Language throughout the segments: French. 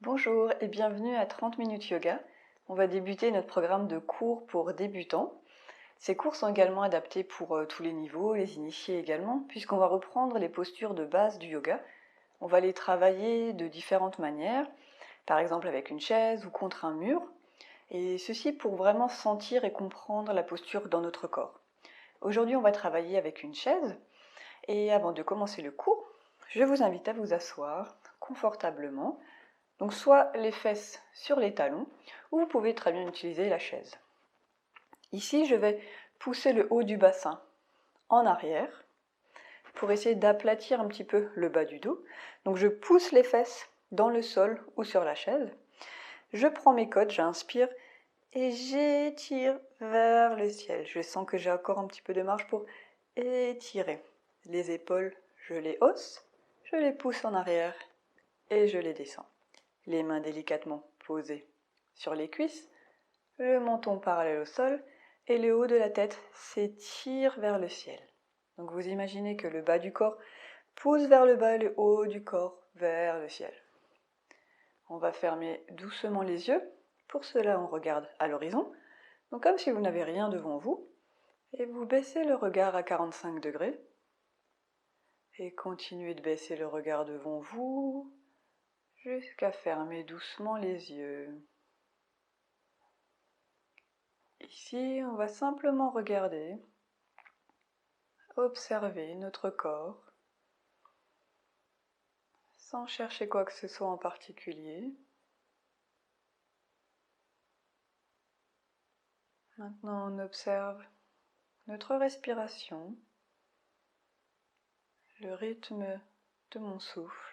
Bonjour et bienvenue à 30 minutes yoga. On va débuter notre programme de cours pour débutants. Ces cours sont également adaptés pour tous les niveaux, les initiés également, puisqu'on va reprendre les postures de base du yoga. On va les travailler de différentes manières, par exemple avec une chaise ou contre un mur, et ceci pour vraiment sentir et comprendre la posture dans notre corps. Aujourd'hui, on va travailler avec une chaise, et avant de commencer le cours, je vous invite à vous asseoir confortablement. Donc soit les fesses sur les talons, ou vous pouvez très bien utiliser la chaise. Ici, je vais pousser le haut du bassin en arrière pour essayer d'aplatir un petit peu le bas du dos. Donc je pousse les fesses dans le sol ou sur la chaise. Je prends mes côtes, j'inspire et j'étire vers le ciel. Je sens que j'ai encore un petit peu de marge pour étirer. Les épaules, je les hausse, je les pousse en arrière et je les descends. Les mains délicatement posées sur les cuisses, le menton parallèle au sol et le haut de la tête s'étire vers le ciel. Donc vous imaginez que le bas du corps pousse vers le bas et le haut du corps vers le ciel. On va fermer doucement les yeux. Pour cela, on regarde à l'horizon, donc comme si vous n'avez rien devant vous, et vous baissez le regard à 45 degrés et continuez de baisser le regard devant vous jusqu'à fermer doucement les yeux. Ici, on va simplement regarder, observer notre corps, sans chercher quoi que ce soit en particulier. Maintenant, on observe notre respiration, le rythme de mon souffle.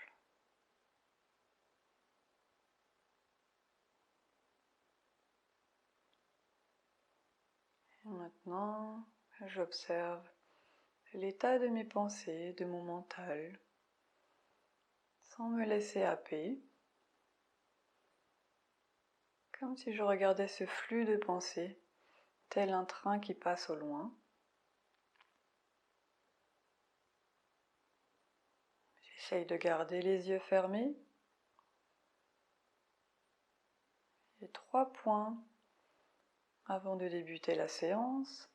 Et maintenant, j'observe l'état de mes pensées, de mon mental, sans me laisser happer, comme si je regardais ce flux de pensées, tel un train qui passe au loin. J'essaye de garder les yeux fermés. Et 3 points avant de débuter la séance.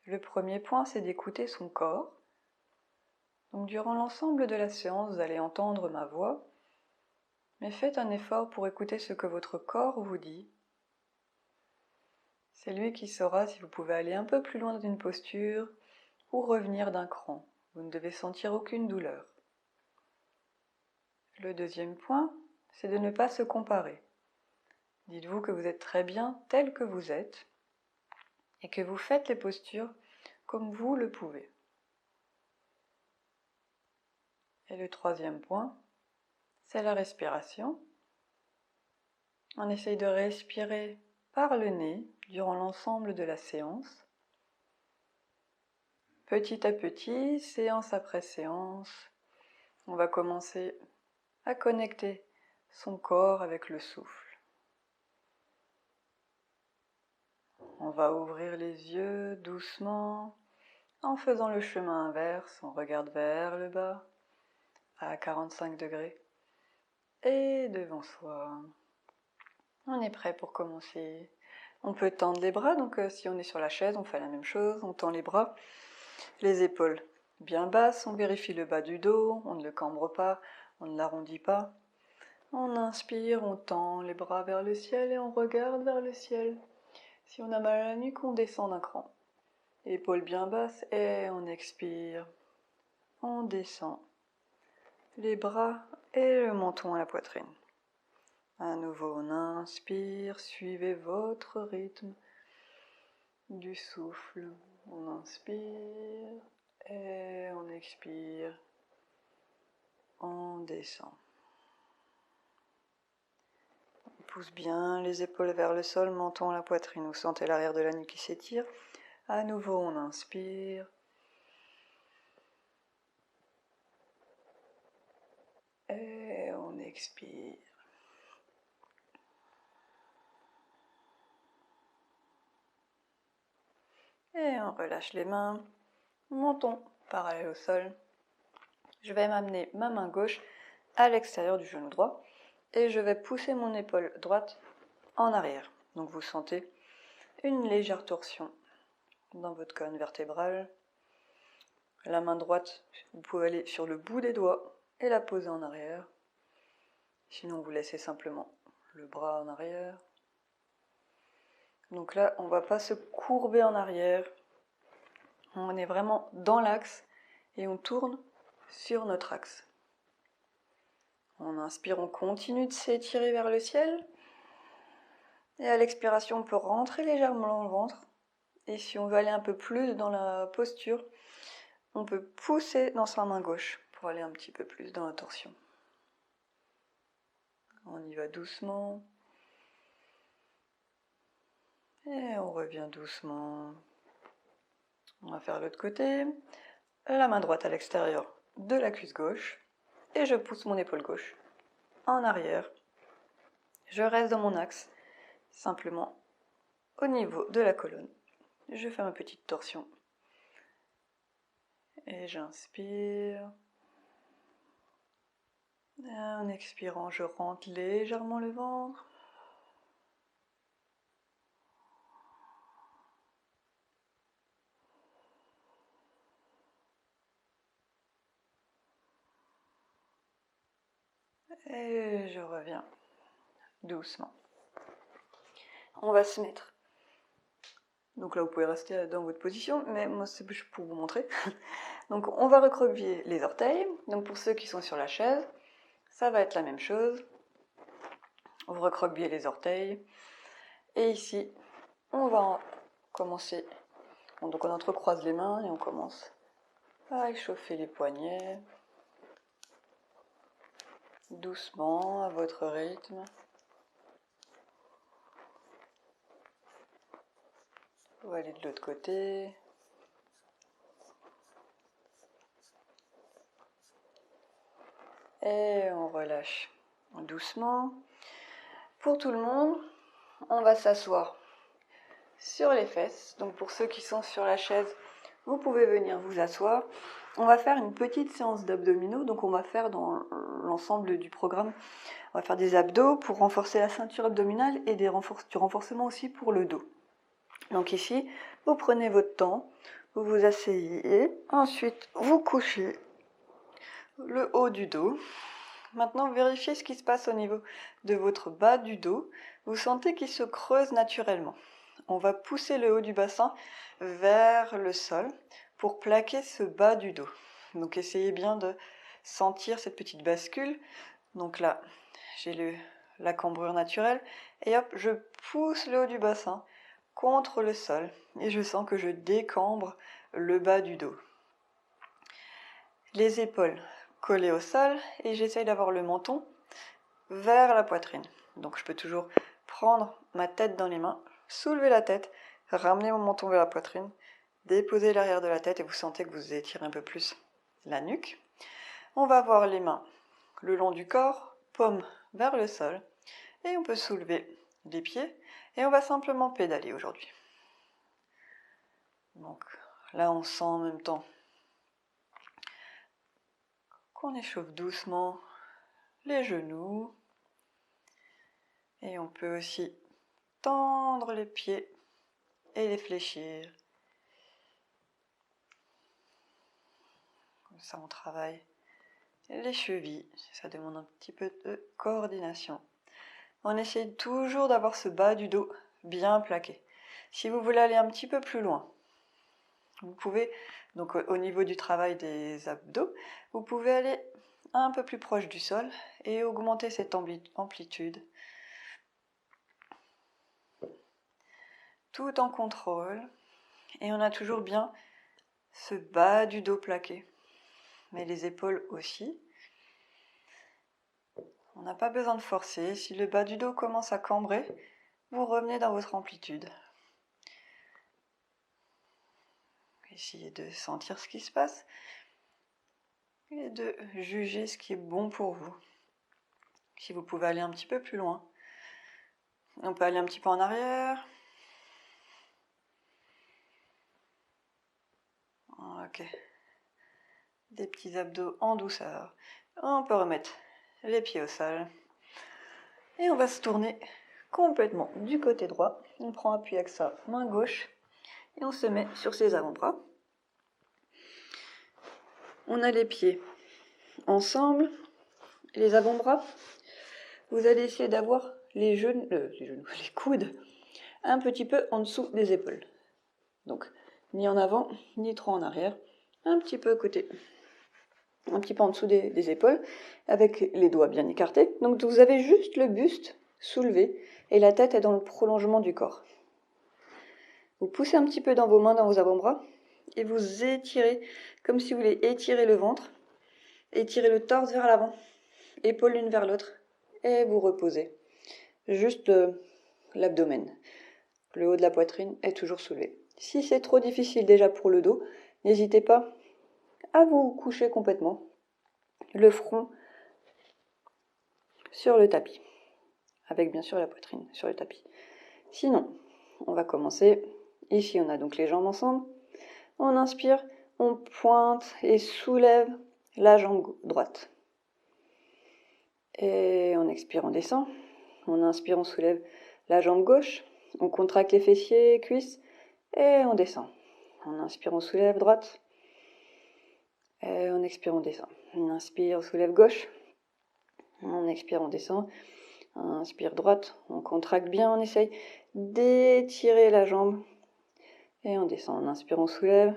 Le premier point, c'est d'écouter son corps. Donc durant l'ensemble de la séance, vous allez entendre ma voix, mais faites un effort pour écouter ce que votre corps vous dit. C'est lui qui saura si vous pouvez aller un peu plus loin dans une posture ou revenir d'un cran. Vous ne devez sentir aucune douleur. Le deuxième point, c'est de ne pas se comparer. Dites-vous que vous êtes très bien tel que vous êtes et que vous faites les postures comme vous le pouvez. Et le troisième point, c'est la respiration. On essaye de respirer par le nez durant l'ensemble de la séance. Petit à petit, séance après séance, on va commencer à connecter son corps avec le souffle. On va ouvrir les yeux doucement en faisant le chemin inverse. On regarde vers le bas à 45 degrés et devant soi. On est prêt pour commencer. On peut tendre les bras, donc si on est sur la chaise, on fait la même chose, on tend les bras, les épaules bien basses, on vérifie le bas du dos, on ne le cambre pas, on ne l'arrondit pas. On inspire, on tend les bras vers le ciel et on regarde vers le ciel. Si on a mal à la nuque, on descend d'un cran. Épaules bien basses et on expire. On descend. Les bras et le menton à la poitrine. À nouveau, on inspire, suivez votre rythme du souffle. On inspire et on expire. On descend. On pousse bien les épaules vers le sol, menton à la poitrine. Vous sentez l'arrière de la nuque qui s'étire. À nouveau, on inspire. Et on expire. Et on relâche les mains. Menton parallèle au sol. Je vais m'amener ma main gauche à l'extérieur du genou droit et je vais pousser mon épaule droite en arrière. Donc vous sentez une légère torsion dans votre colonne vertébrale. La main droite, vous pouvez aller sur le bout des doigts et la poser en arrière. Sinon, vous laissez simplement le bras en arrière. Donc là, on ne va pas se courber en arrière. On est vraiment dans l'axe et on tourne sur notre axe. On inspire, on continue de s'étirer vers le ciel. Et à l'expiration, on peut rentrer légèrement dans le ventre. Et si on veut aller un peu plus dans la posture, on peut pousser dans sa main gauche pour aller un petit peu plus dans la torsion. On y va doucement. Et on revient doucement. On va faire l'autre côté. La main droite à l'extérieur de la cuisse gauche. Et je pousse mon épaule gauche en arrière. Je reste dans mon axe, simplement au niveau de la colonne. Je fais ma petite torsion. Et j'inspire. Et en expirant, je rentre légèrement le ventre. Et je reviens doucement. On va se mettre. Donc là, vous pouvez rester dans votre position, mais moi, c'est pour vous montrer. Donc, on va recroqueviller les orteils. Donc, pour ceux qui sont sur la chaise, ça va être la même chose. On recroqueville les orteils. Et ici, on va commencer. Bon, donc, on entrecroise les mains et on commence à échauffer les poignets. Doucement, à votre rythme. On va aller de l'autre côté. Et on relâche doucement. Pour tout le monde, on va s'asseoir sur les fesses. Donc pour ceux qui sont sur la chaise, vous pouvez venir vous asseoir. On va faire une petite séance d'abdominaux. Donc on va faire dans l'ensemble du programme, on va faire des abdos pour renforcer la ceinture abdominale et du renforcement aussi pour le dos. Donc ici, vous prenez votre temps, vous vous asseyez, ensuite vous couchez le haut du dos. Maintenant, vérifiez ce qui se passe au niveau de votre bas du dos. Vous sentez qu'il se creuse naturellement. On va pousser le haut du bassin vers le sol pour plaquer ce bas du dos. Donc essayez bien de sentir cette petite bascule. Donc là, j'ai la cambrure naturelle et hop, je pousse le haut du bassin contre le sol et je sens que je décambre le bas du dos. Les épaules collées au sol et j'essaye d'avoir le menton vers la poitrine. Donc je peux toujours prendre ma tête dans les mains, soulever la tête, ramener mon menton vers la poitrine, déposer l'arrière de la tête et vous sentez que vous étirez un peu plus la nuque. On va avoir les mains le long du corps, paume vers le sol et on peut soulever les pieds et on va simplement pédaler aujourd'hui. Donc là on sent en même temps qu'on échauffe doucement les genoux et on peut aussi tendre les pieds et les fléchir. Comme ça on travaille les chevilles, ça demande un petit peu de coordination. On essaye toujours d'avoir ce bas du dos bien plaqué. Si vous voulez aller un petit peu plus loin, vous pouvez, donc au niveau du travail des abdos, vous pouvez aller un peu plus proche du sol et augmenter cette amplitude. Tout en contrôle. Et on a toujours bien ce bas du dos plaqué. Mais les épaules aussi. On n'a pas besoin de forcer. Si le bas du dos commence à cambrer, vous revenez dans votre amplitude. Essayez de sentir ce qui se passe et de juger ce qui est bon pour vous. Si vous pouvez aller un petit peu plus loin, on peut aller un petit peu en arrière. Ok. Des petits abdos en douceur. On peut remettre les pieds au sol. Et on va se tourner complètement du côté droit. On prend appui avec sa main gauche et on se met sur ses avant-bras. On a les pieds ensemble, les avant-bras. Vous allez essayer d'avoir les coudes un petit peu en dessous des épaules. Donc, ni en avant, ni trop en arrière. Un petit peu à côté, un petit peu en dessous des épaules, avec les doigts bien écartés. Donc, vous avez juste le buste soulevé et la tête est dans le prolongement du corps. Vous poussez un petit peu dans vos mains, dans vos avant-bras, et vous étirez comme si vous voulez étirer le ventre, étirer le torse vers l'avant, épaules l'une vers l'autre, et vous reposez. Juste l'abdomen. Le haut de la poitrine est toujours soulevé. Si c'est trop difficile déjà pour le dos, n'hésitez pas à vous coucher complètement, le front sur le tapis, avec bien sûr la poitrine sur le tapis. Sinon, on va commencer. Ici, on a donc les jambes ensemble. On inspire, on pointe et soulève la jambe droite. Et on expire, on descend. On inspire, on soulève la jambe gauche. On contracte les fessiers, cuisses et on descend. On inspire, on soulève droite. Et on expire, on descend. On inspire, on soulève gauche. On expire, on descend. On inspire droite. On contracte bien, on essaye d'étirer la jambe. Et on descend. On inspire, on soulève.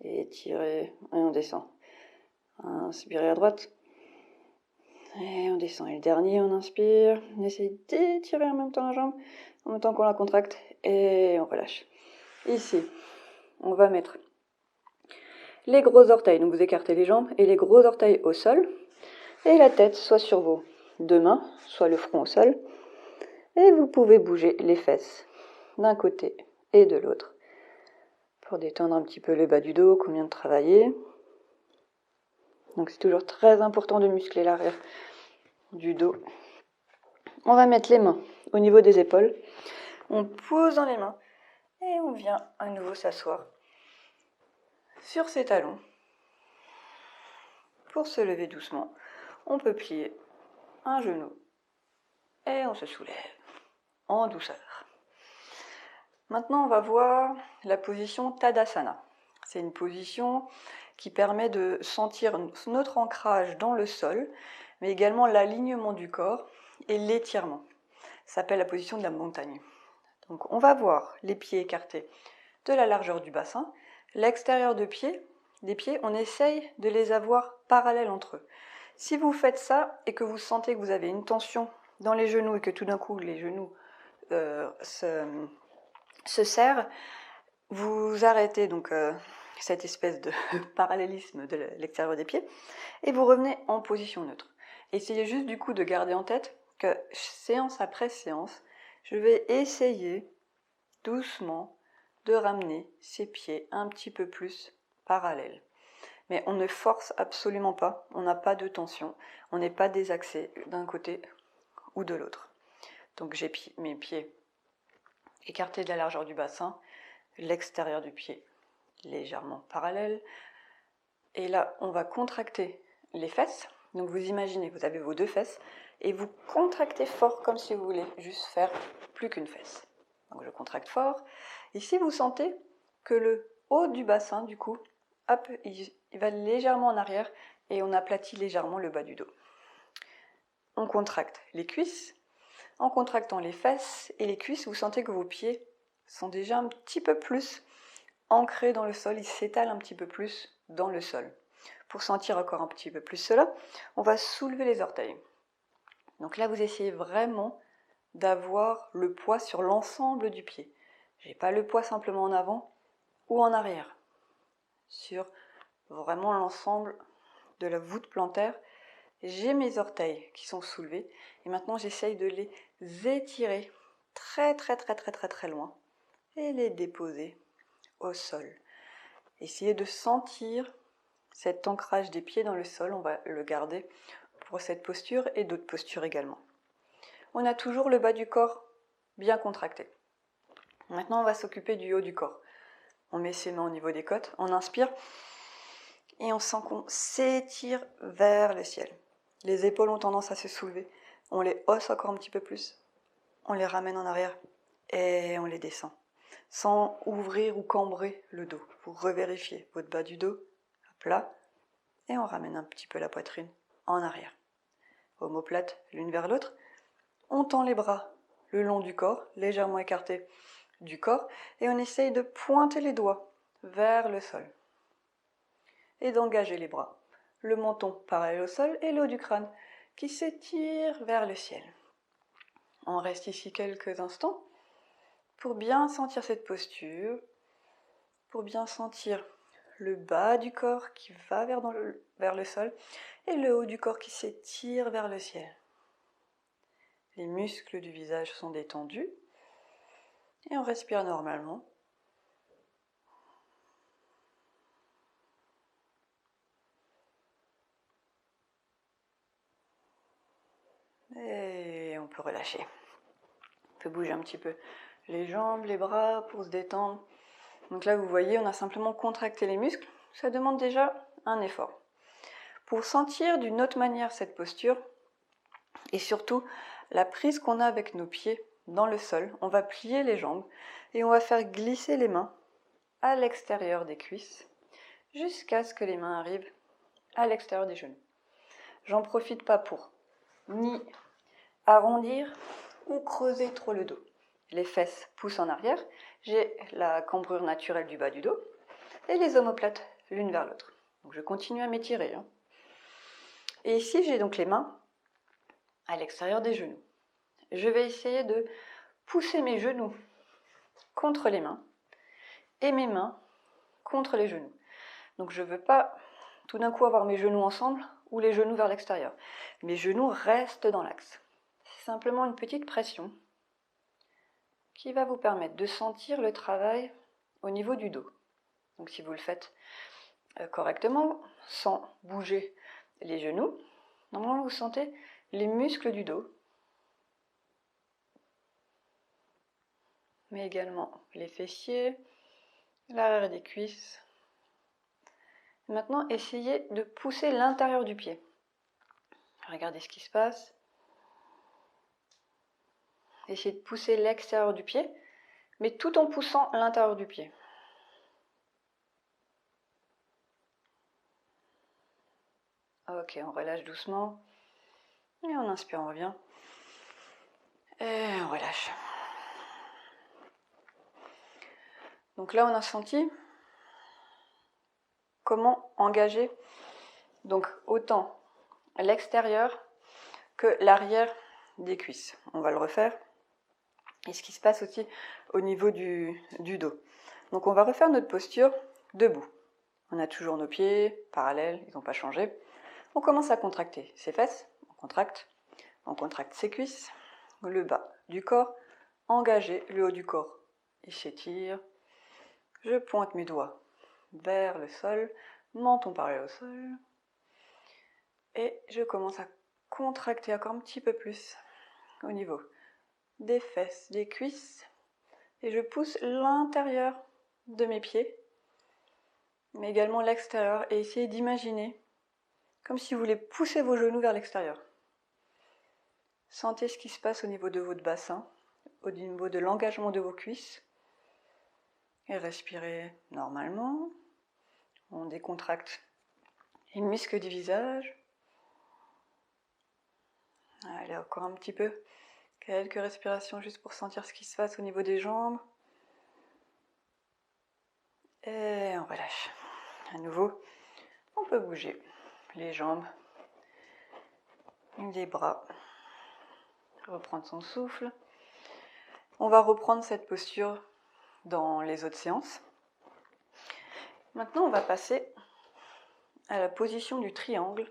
Étirer et on descend. Inspirez à droite. Et on descend. Et le dernier, on inspire. On essaye d'étirer en même temps la jambe, en même temps qu'on la contracte. Et on relâche. Ici, on va mettre les gros orteils. Donc vous écartez les jambes et les gros orteils au sol. Et la tête soit sur vos deux mains, soit le front au sol. Et vous pouvez bouger les fesses d'un côté et de l'autre pour détendre un petit peu le bas du dos qu'on vient de travailler. Donc c'est toujours très important de muscler l'arrière du dos. On va mettre les mains au niveau des épaules. On pose dans les mains et on vient à nouveau s'asseoir sur ses talons. Pour se lever doucement, on peut plier un genou et on se soulève en douceur. Maintenant, on va voir la position Tadasana. C'est une position qui permet de sentir notre ancrage dans le sol, mais également l'alignement du corps et l'étirement. Ça s'appelle la position de la montagne. Donc, on va voir les pieds écartés de la largeur du bassin. L'extérieur des pieds, on essaye de les avoir parallèles entre eux. Si vous faites ça et que vous sentez que vous avez une tension dans les genoux et que tout d'un coup les genoux se serrent, vous arrêtez donc cette espèce de parallélisme de l'extérieur des pieds et vous revenez en position neutre. Essayez juste du coup de garder en tête que séance après séance, je vais essayer doucement de ramener ces pieds un petit peu plus parallèles. Mais on ne force absolument pas, on n'a pas de tension, on n'est pas désaxé d'un côté ou de l'autre. Donc j'ai mes pieds écartés de la largeur du bassin, l'extérieur du pied légèrement parallèle. Et là, on va contracter les fesses. Donc vous imaginez, vous avez vos deux fesses et vous contractez fort comme si vous voulez juste faire plus qu'une fesse. Donc je contracte fort. Ici, vous sentez que le haut du bassin, du coup, hop, il va légèrement en arrière et on aplatit légèrement le bas du dos. On contracte les cuisses. En contractant les fesses et les cuisses, vous sentez que vos pieds sont déjà un petit peu plus ancrés dans le sol, ils s'étalent un petit peu plus dans le sol. Pour sentir encore un petit peu plus cela, on va soulever les orteils. Donc là, vous essayez vraiment d'avoir le poids sur l'ensemble du pied. Je n'ai pas le poids simplement en avant ou en arrière, sur vraiment l'ensemble de la voûte plantaire. J'ai mes orteils qui sont soulevés et maintenant j'essaye de les étirer très loin et les déposer au sol. Essayez de sentir cet ancrage des pieds dans le sol, on va le garder pour cette posture et d'autres postures également. On a toujours le bas du corps bien contracté. Maintenant, on va s'occuper du haut du corps. On met ses mains au niveau des côtes, on inspire et on sent qu'on s'étire vers le ciel. Les épaules ont tendance à se soulever On les hausse encore un petit peu plus. On les ramène en arrière et on les descend. Sans ouvrir ou cambrer le dos. Vous revérifiez votre bas du dos à plat et on ramène un petit peu la poitrine en arrière. Omoplate l'une vers l'autre. On tend les bras le long du corps, légèrement écartés du corps, et on essaye de pointer les doigts vers le sol. Et d'engager les bras. Le menton parallèle au sol et le haut du crâne qui s'étire vers le ciel. On reste ici quelques instants pour bien sentir cette posture, pour bien sentir le bas du corps qui va vers le sol et le haut du corps qui s'étire vers le ciel. Les muscles du visage sont détendus et on respire normalement. Et on peut relâcher. On peut bouger un petit peu les jambes, les bras pour se détendre. Donc là, vous voyez, on a simplement contracté les muscles. Ça demande déjà un effort. Pour sentir d'une autre manière cette posture, et surtout la prise qu'on a avec nos pieds dans le sol, on va plier les jambes et on va faire glisser les mains à l'extérieur des cuisses jusqu'à ce que les mains arrivent à l'extérieur des genoux. J'en profite pas pour ni arrondir ou creuser trop le dos. Les fesses poussent en arrière, j'ai la cambrure naturelle du bas du dos et les omoplates l'une vers l'autre. Donc je continue à m'étirer. Et ici, j'ai donc les mains à l'extérieur des genoux. Je vais essayer de pousser mes genoux contre les mains et mes mains contre les genoux. Donc je ne veux pas tout d'un coup avoir mes genoux ensemble ou les genoux vers l'extérieur. Mes genoux restent dans l'axe. C'est simplement une petite pression qui va vous permettre de sentir le travail au niveau du dos. Donc si vous le faites correctement, sans bouger les genoux, normalement vous sentez les muscles du dos, mais également les fessiers, l'arrière des cuisses. Maintenant, essayez de pousser l'intérieur du pied. Regardez ce qui se passe. Essayez de pousser l'extérieur du pied, mais tout en poussant l'intérieur du pied. Ok, on relâche doucement. Et on inspire, on revient. Et on relâche. Donc là, on a senti comment engager donc autant l'extérieur que l'arrière des cuisses. On va le refaire. Et ce qui se passe aussi au niveau du dos. Donc on va refaire notre posture debout. On a toujours nos pieds parallèles, ils n'ont pas changé. On commence à contracter ses fesses, on contracte ses cuisses, le bas du corps, engager le haut du corps. Il s'étire, je pointe mes doigts vers le sol, menton parallèle au sol, et je commence à contracter encore un petit peu plus au niveau des fesses, des cuisses, et je pousse l'intérieur de mes pieds, mais également l'extérieur, et essayez d'imaginer comme si vous voulez pousser vos genoux vers l'extérieur. Sentez ce qui se passe au niveau de votre bassin, au niveau de l'engagement de vos cuisses, et respirez normalement. On décontracte les muscles du visage. Allez, encore un petit peu. Quelques respirations juste pour sentir ce qui se passe au niveau des jambes. Et on relâche. À nouveau, on peut bouger les jambes, les bras. Reprendre son souffle. On va reprendre cette posture dans les autres séances. Maintenant, on va passer à la position du triangle,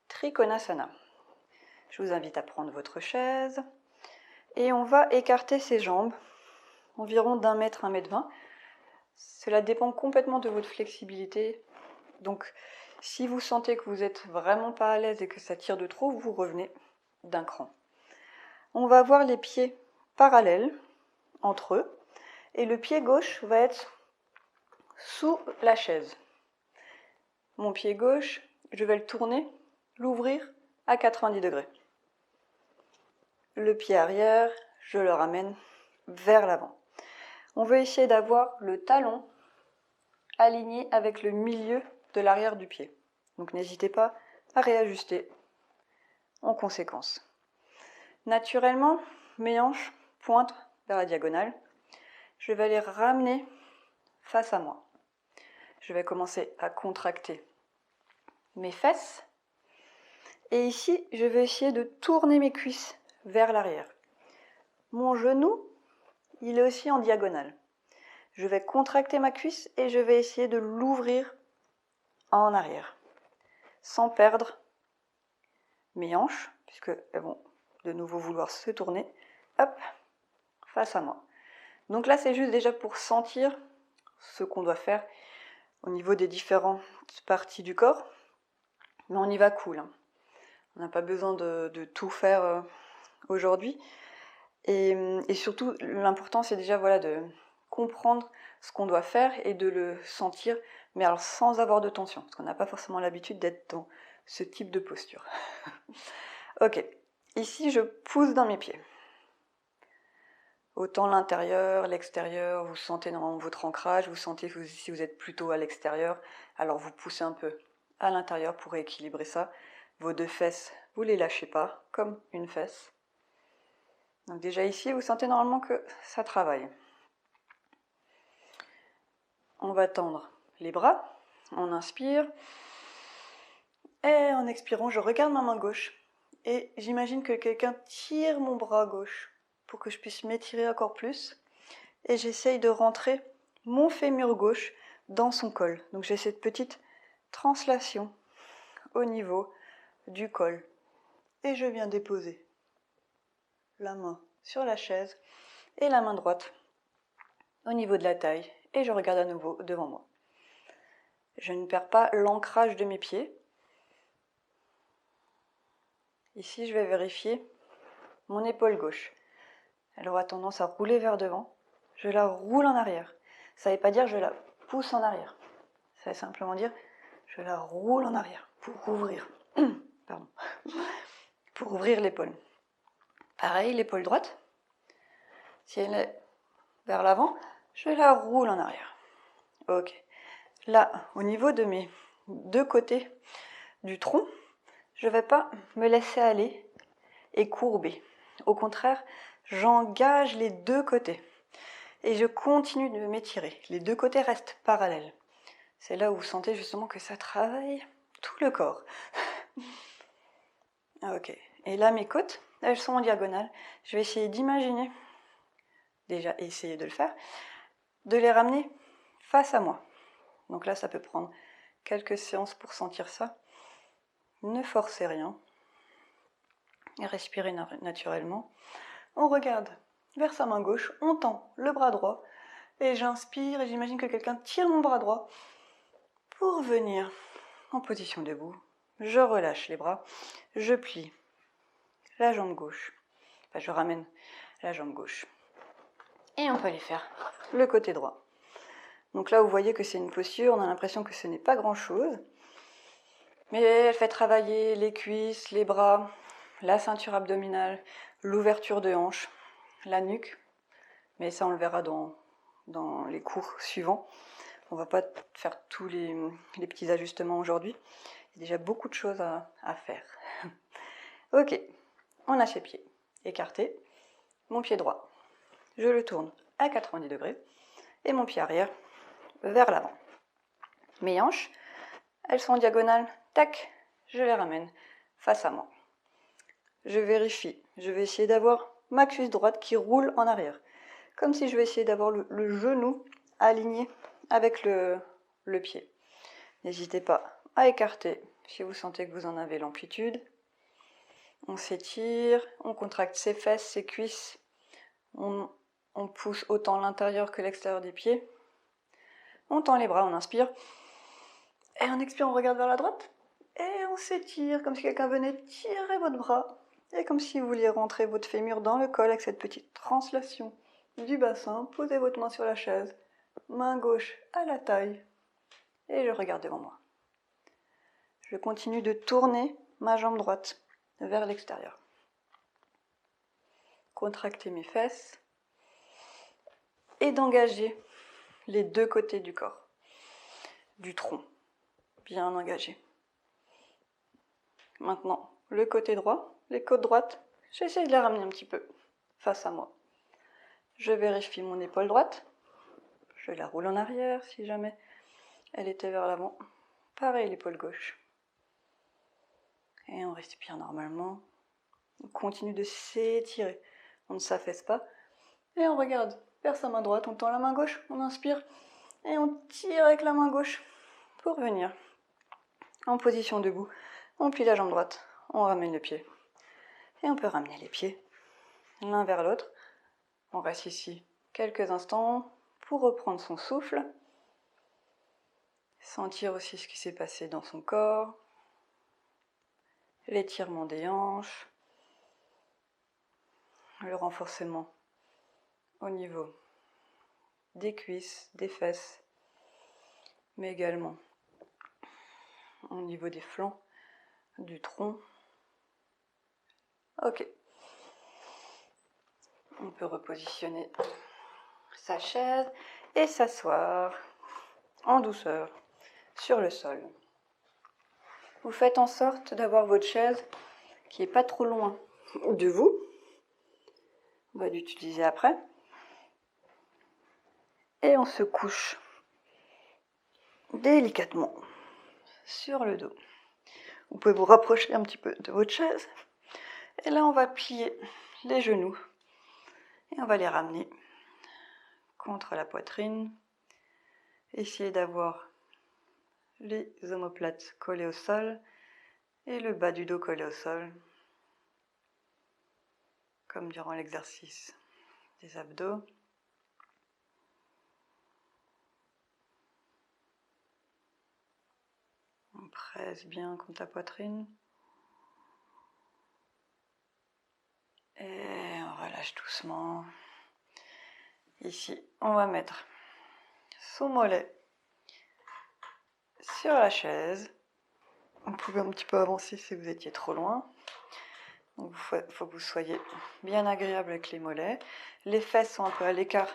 Trikonasana. Je vous invite à prendre votre chaise et on va écarter ses jambes environ d'1 mètre, 1 mètre 20. Cela dépend complètement de votre flexibilité. Donc, si vous sentez que vous n'êtes vraiment pas à l'aise et que ça tire de trop, vous revenez d'un cran. On va avoir les pieds parallèles entre eux et le pied gauche va être sous la chaise. Mon pied gauche, je vais le tourner, l'ouvrir à 90 degrés. le pied arrière, je le ramène vers l'avant. On veut essayer d'avoir le talon aligné avec le milieu de l'arrière du pied. Donc n'hésitez pas à réajuster en conséquence. Naturellement, mes hanches pointent vers la diagonale. Je vais les ramener face à moi. Je vais commencer à contracter mes fesses. Et ici, je vais essayer de tourner mes cuisses vers l'arrière. Mon genou, il est aussi en diagonale. Je vais contracter ma cuisse et je vais essayer de l'ouvrir en arrière, sans perdre mes hanches, puisqu'elles vont de nouveau vouloir se tourner, hop, face à moi. Donc là, c'est juste déjà pour sentir ce qu'on doit faire au niveau des différentes parties du corps, mais on y va cool. On n'a pas besoin de tout faire aujourd'hui. Et surtout, l'important, c'est déjà de comprendre ce qu'on doit faire et de le sentir, mais alors sans avoir de tension, parce qu'on n'a pas forcément l'habitude d'être dans ce type de posture. Ok, ici, je pousse dans mes pieds. Autant l'intérieur, l'extérieur, vous sentez dans votre ancrage, vous sentez que si vous êtes plutôt à l'extérieur, alors vous poussez un peu à l'intérieur pour rééquilibrer ça. Vos deux fesses, vous ne les lâchez pas, comme une fesse. Donc déjà ici, vous sentez normalement que ça travaille. On va tendre les bras, on inspire, et en expirant, je regarde ma main gauche, et j'imagine que quelqu'un tire mon bras gauche pour que je puisse m'étirer encore plus, et j'essaye de rentrer mon fémur gauche dans son col. Donc j'ai cette petite translation au niveau du col, et je viens déposer la main sur la chaise et la main droite au niveau de la taille, et je regarde à nouveau devant moi. Je ne perds pas l'ancrage de mes pieds. Ici, je vais vérifier mon épaule gauche. Elle aura tendance à rouler vers devant. Je la roule en arrière. Ça ne veut pas dire je la pousse en arrière. Ça veut simplement dire je la roule en arrière pour ouvrir. Pardon. Pour ouvrir l'épaule. Pareil, l'épaule droite. Si elle est vers l'avant, je la roule en arrière. Ok. Là, au niveau de mes deux côtés du tronc, je ne vais pas me laisser aller et courber. Au contraire, j'engage les deux côtés et je continue de m'étirer. Les deux côtés restent parallèles. C'est là où vous sentez justement que ça travaille tout le corps. Ok. Et là, mes côtes, elles sont en diagonale. Je vais essayer d'imaginer, déjà essayer de le faire, de les ramener face à moi. Donc là, ça peut prendre quelques séances pour sentir ça. Ne forcez rien. Et respirez naturellement. On regarde vers sa main gauche, on tend le bras droit, et j'inspire et j'imagine que quelqu'un tire mon bras droit pour venir en position debout. Je relâche les bras, je plie la jambe gauche, enfin je ramène la jambe gauche. Et on peut aller faire le côté droit. Donc là, vous voyez que c'est une posture, on a l'impression que ce n'est pas grand-chose, mais elle fait travailler les cuisses, les bras, la ceinture abdominale, l'ouverture de hanche, la nuque, mais ça on le verra dans les cours suivants. On ne va pas faire tous les petits ajustements aujourd'hui. Il y a déjà beaucoup de choses à faire. Ok, on a ses pieds écartés. Mon pied droit, je le tourne à 90 degrés. Et mon pied arrière vers l'avant. Mes hanches, elles sont en diagonale. Tac, je les ramène face à moi. Je vérifie. Je vais essayer d'avoir ma cuisse droite qui roule en arrière. Comme si je vais essayer d'avoir le genou aligné avec le pied. N'hésitez pas à écarter si vous sentez que vous en avez l'amplitude. On s'étire, on contracte ses fesses, ses cuisses. On pousse autant l'intérieur que l'extérieur des pieds. On tend les bras, on inspire. Et en expirant, on regarde vers la droite. Et on s'étire comme si quelqu'un venait tirer votre bras. Et comme si vous vouliez rentrer votre fémur dans le col avec cette petite translation du bassin. Posez votre main sur la chaise. Main gauche à la taille. Et je regarde devant moi. Je continue de tourner ma jambe droite vers l'extérieur. contracter mes fesses et d'engager les deux côtés du corps, du tronc, bien engagé. Maintenant, le côté droit, les côtes droites, j'essaie de les ramener un petit peu face à moi. Je vérifie mon épaule droite, je la roule en arrière si jamais elle était vers l'avant. Pareil l'épaule gauche. Et on respire normalement. On continue de s'étirer. On ne s'affaisse pas. Et on regarde vers sa main droite, on tend la main gauche, on inspire et on tire avec la main gauche pour venir en position debout. On plie la jambe droite, on ramène le pied. Et on peut ramener les pieds l'un vers l'autre. On reste ici quelques instants pour reprendre son souffle. Sentir aussi ce qui s'est passé dans son corps. L'étirement des hanches. Le renforcement au niveau des cuisses, des fesses, mais également au niveau des flancs, du tronc. Ok. On peut repositionner sa chaise et s'asseoir en douceur sur le sol. Vous faites en sorte d'avoir votre chaise qui n'est pas trop loin de vous. On va l'utiliser après. Et on se couche délicatement sur le dos. Vous pouvez vous rapprocher un petit peu de votre chaise. Et là, on va plier les genoux. Et on va les ramener contre la poitrine. Essayez d'avoir les omoplates collés au sol et le bas du dos collé au sol. Comme durant l'exercice des abdos. On presse bien contre la poitrine. Et on relâche doucement. Ici, on va mettre son mollet sur la chaise. Vous pouvez un petit peu avancer si vous étiez trop loin. Il faut que vous soyez bien agréable avec les mollets. Les fesses sont un peu à l'écart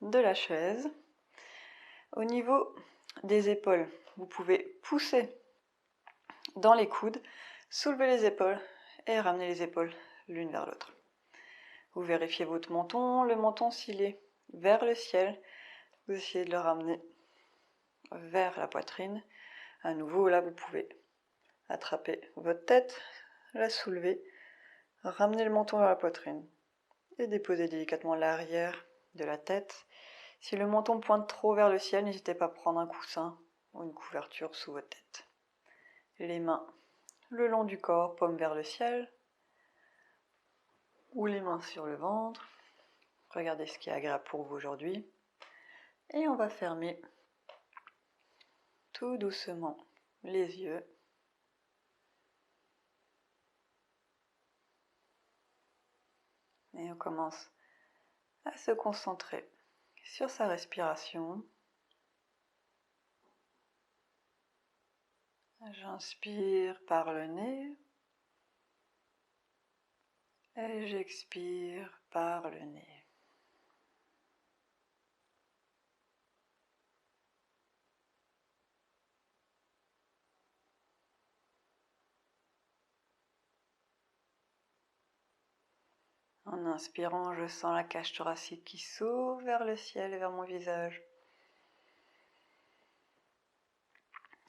de la chaise. Au niveau des épaules, vous pouvez pousser dans les coudes, soulever les épaules et ramener les épaules l'une vers l'autre. Vous vérifiez votre menton. Le menton, s'il est vers le ciel, vous essayez de le ramener vers la poitrine. À nouveau, là, vous pouvez attraper votre tête, la soulever, ramener le menton vers la poitrine et déposer délicatement l'arrière de la tête. Si le menton pointe trop vers le ciel, n'hésitez pas à prendre un coussin ou une couverture sous votre tête. Les mains le long du corps, paume vers le ciel, ou les mains sur le ventre. Regardez ce qui est agréable pour vous aujourd'hui. Et on va fermer tout doucement les yeux. Et on commence à se concentrer sur sa respiration. J'inspire par le nez et j'expire par le nez. En inspirant, je sens la cage thoracique qui s'ouvre vers le ciel et vers mon visage.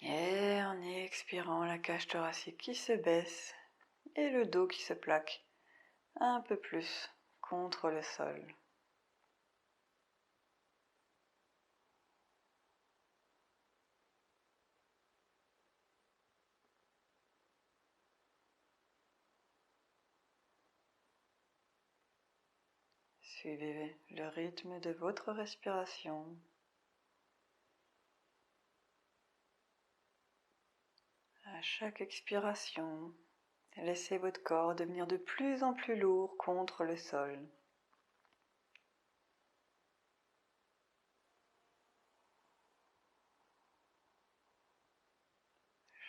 Et en expirant, la cage thoracique qui se baisse et le dos qui se plaque un peu plus contre le sol. Suivez le rythme de votre respiration. À chaque expiration, laissez votre corps devenir de plus en plus lourd contre le sol.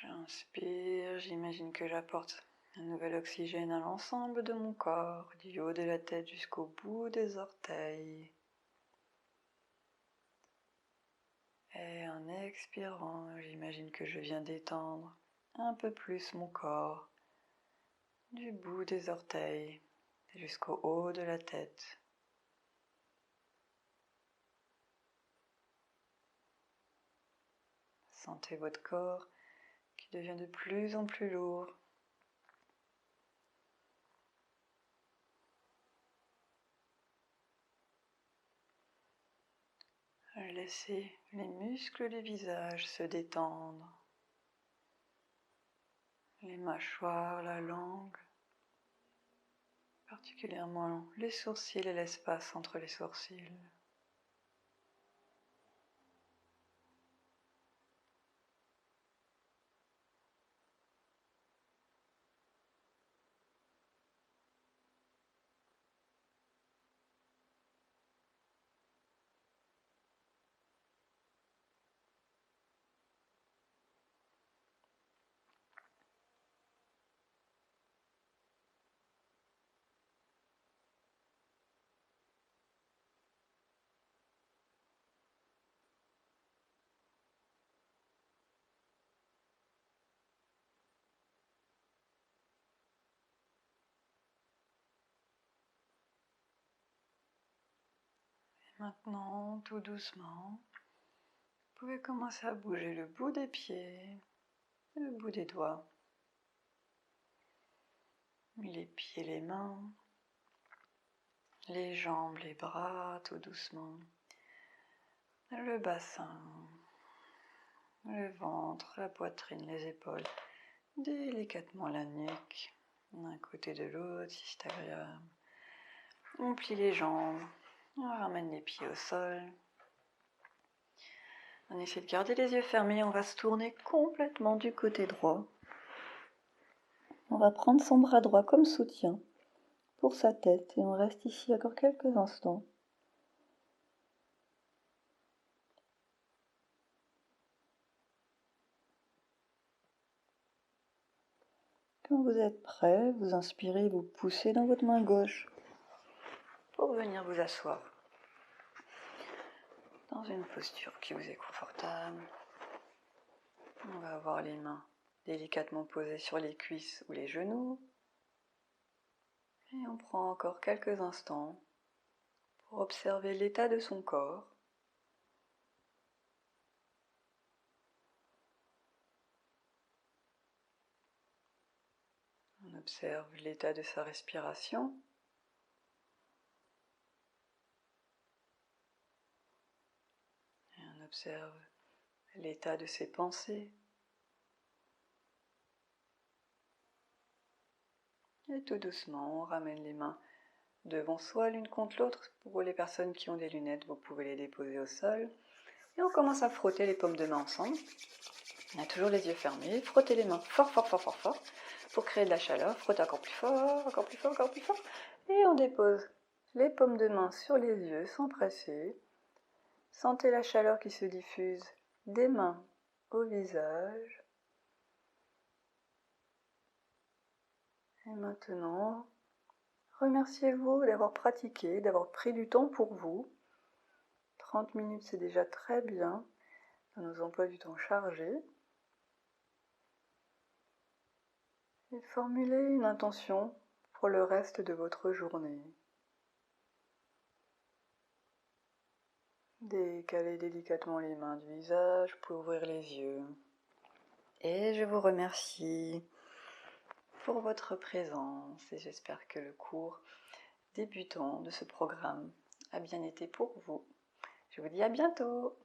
J'inspire, j'imagine que j'apporte Un nouvel oxygène à l'ensemble de mon corps, du haut de la tête jusqu'au bout des orteils. Et en expirant, j'imagine que je viens d'étendre un peu plus mon corps, du bout des orteils jusqu'au haut de la tête. Sentez votre corps qui devient de plus en plus lourd. Laissez les muscles du visage se détendre, les mâchoires, la langue, particulièrement les sourcils et l'espace entre les sourcils. Maintenant, tout doucement, vous pouvez commencer à bouger le bout des pieds et le bout des doigts. Les pieds, les mains, les jambes, les bras, tout doucement. Le bassin, le ventre, la poitrine, les épaules. Délicatement la nuque, d'un côté de l'autre si c'est agréable. On plie les jambes, on ramène les pieds au sol. On essaie de garder les yeux fermés, on va se tourner complètement du côté droit. On va prendre son bras droit comme soutien pour sa tête et on reste ici encore quelques instants. Quand vous êtes prêt, vous inspirez, vous poussez dans votre main gauche pour venir vous asseoir dans une posture qui vous est confortable. On va avoir les mains délicatement posées sur les cuisses ou les genoux. Et on prend encore quelques instants pour observer l'état de son corps. On observe l'état de sa respiration. Et on observe l'état de ses pensées. Et tout doucement, on ramène les mains devant soi l'une contre l'autre. Pour les personnes qui ont des lunettes, vous pouvez les déposer au sol. Et on commence à frotter les paumes de main ensemble. On a toujours les yeux fermés. Frottez les mains fort, fort, fort, fort, fort pour créer de la chaleur. Frottez encore plus fort, encore plus fort, encore plus fort. Et on dépose les paumes de main sur les yeux sans presser. Sentez la chaleur qui se diffuse des mains au visage. Et maintenant, remerciez-vous d'avoir pratiqué, d'avoir pris du temps pour vous. 30 minutes, c'est déjà très bien dans nos emplois du temps chargés. Et formulez une intention pour le reste de votre journée. Décalez délicatement les mains du visage pour ouvrir les yeux. Et je vous remercie pour votre présence et j'espère que le cours débutant de ce programme a bien été pour vous. Je vous dis à bientôt!